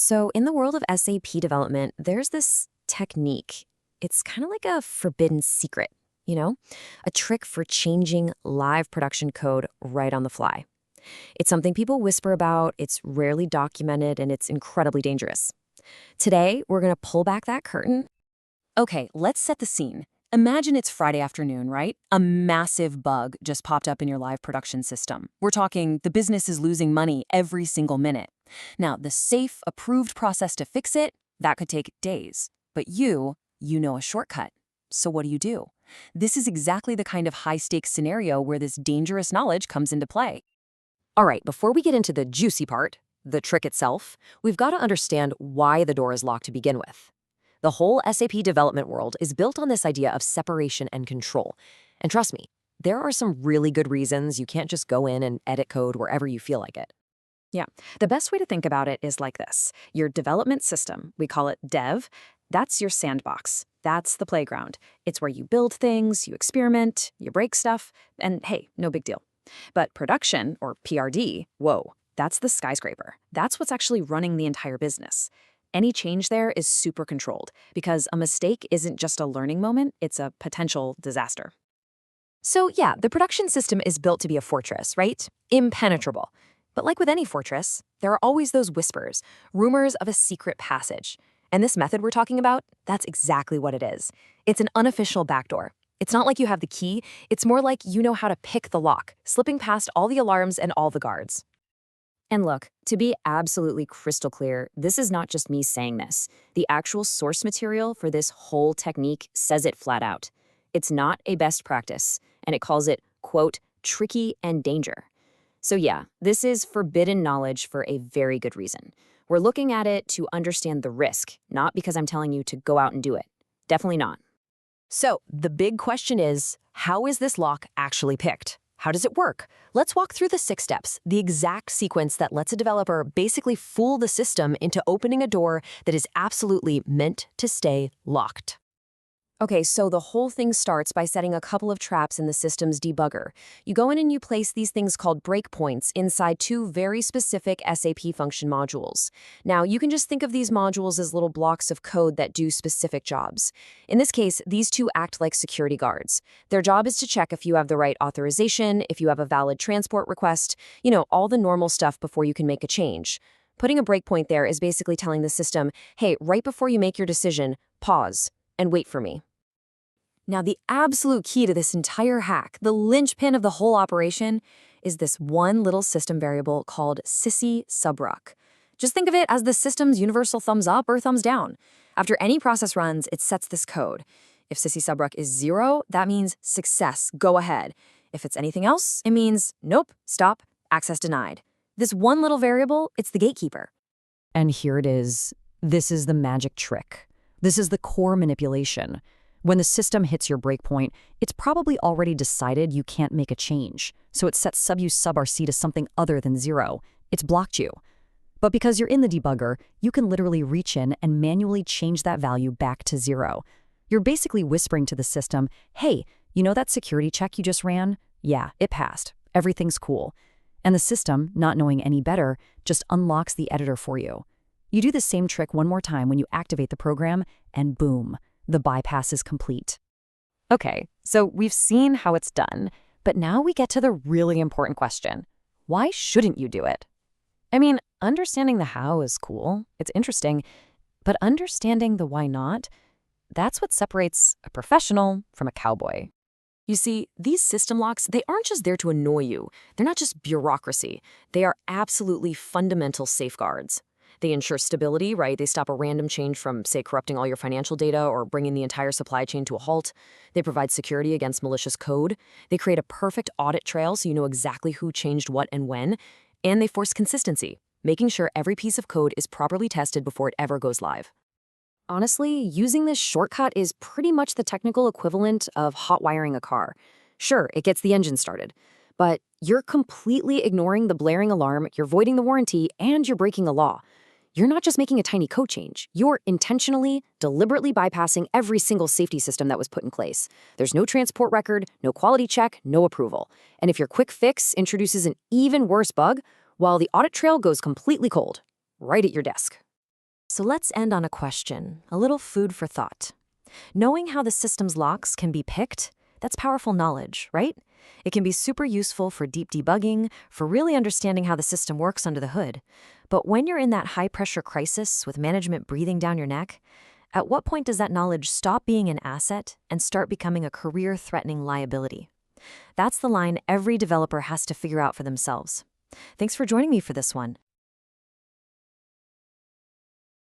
So, in the world of SAP development, there's this technique. It's kind of like a forbidden secret, you know? A trick for changing live production code right on the fly. It's something people whisper about, it's rarely documented, and it's incredibly dangerous. Today, we're going to pull back that curtain. Okay, let's set the scene. Imagine it's Friday afternoon, right? A massive bug just popped up in your live production system. We're talking the business is losing money every single minute. Now, the safe, approved process to fix it, that could take days. But you know a shortcut. So what do? This is exactly the kind of high-stakes scenario where this dangerous knowledge comes into play. All right, before we get into the juicy part, the trick itself, we've got to understand why the door is locked to begin with. The whole SAP development world is built on this idea of separation and control. And trust me, there are some really good reasons you can't just go in and edit code wherever you feel like it. Yeah, the best way to think about it is like this. Your development system, we call it dev, that's your sandbox. That's the playground. It's where you build things, you experiment, you break stuff, and hey, no big deal. But production, or PRD, whoa, that's the skyscraper. That's what's actually running the entire business. Any change there is super controlled because a mistake isn't just a learning moment, it's a potential disaster. So yeah, the production system is built to be a fortress, right? Impenetrable. But like with any fortress, there are always those whispers, rumors of a secret passage. And this method we're talking about, that's exactly what it is. It's an unofficial backdoor. It's not like you have the key, it's more like you know how to pick the lock, slipping past all the alarms and all the guards. And look, to be absolutely crystal clear, this is not just me saying this. The actual source material for this whole technique says it flat out. It's not a best practice, and it calls it, quote, tricky and danger. So yeah, this is forbidden knowledge for a very good reason. We're looking at it to understand the risk, not because I'm telling you to go out and do it. Definitely not. So the big question is, how is this lock actually picked? How does it work? Let's walk through the 6 steps, the exact sequence that lets a developer basically fool the system into opening a door that is absolutely meant to stay locked. Okay, so the whole thing starts by setting a couple of traps in the system's debugger. You go in and you place these things called breakpoints inside 2 very specific SAP function modules. Now, you can just think of these modules as little blocks of code that do specific jobs. In this case, these 2 act like security guards. Their job is to check if you have the right authorization, if you have a valid transport request, all the normal stuff before you can make a change. Putting a breakpoint there is basically telling the system, hey, right before you make your decision, pause and wait for me. Now, the absolute key to this entire hack, the linchpin of the whole operation, is this one little system variable called sy-subrc. Just think of it as the system's universal thumbs up or thumbs down. After any process runs, it sets this code. If sy-subrc is 0, that means success, go ahead. If it's anything else, it means nope, stop, access denied. This one little variable, it's the gatekeeper. And here it is. This is the magic trick. This is the core manipulation. When the system hits your breakpoint, it's probably already decided you can't make a change, so it sets sy-subrc to something other than 0. It's blocked you. But because you're in the debugger, you can literally reach in and manually change that value back to 0. You're basically whispering to the system, hey, you know that security check you just ran? Yeah, it passed. Everything's cool. And the system, not knowing any better, just unlocks the editor for you. You do the same trick one more time when you activate the program, and boom. The bypass is complete. Okay, so we've seen how it's done, but now we get to the really important question. Why shouldn't you do it? I mean, understanding the how is cool, it's interesting, but understanding the why not, that's what separates a professional from a cowboy. You see, these system locks, they aren't just there to annoy you. They're not just bureaucracy. They are absolutely fundamental safeguards. They ensure stability, right? They stop a random change from, say, corrupting all your financial data or bringing the entire supply chain to a halt. They provide security against malicious code. They create a perfect audit trail so you know exactly who changed what and when. And they force consistency, making sure every piece of code is properly tested before it ever goes live. Honestly, using this shortcut is pretty much the technical equivalent of hot wiring a car. Sure, it gets the engine started, but you're completely ignoring the blaring alarm, you're voiding the warranty, and you're breaking a law. You're not just making a tiny code change. You're intentionally, deliberately bypassing every single safety system that was put in place. There's no transport record, no quality check, no approval. And if your quick fix introduces an even worse bug, well, the audit trail goes completely cold, right at your desk. So let's end on a question, a little food for thought. Knowing how the system's locks can be picked, that's powerful knowledge, right? It can be super useful for deep debugging, for really understanding how the system works under the hood. But when you're in that high-pressure crisis with management breathing down your neck, at what point does that knowledge stop being an asset and start becoming a career-threatening liability? That's the line every developer has to figure out for themselves. Thanks for joining me for this one.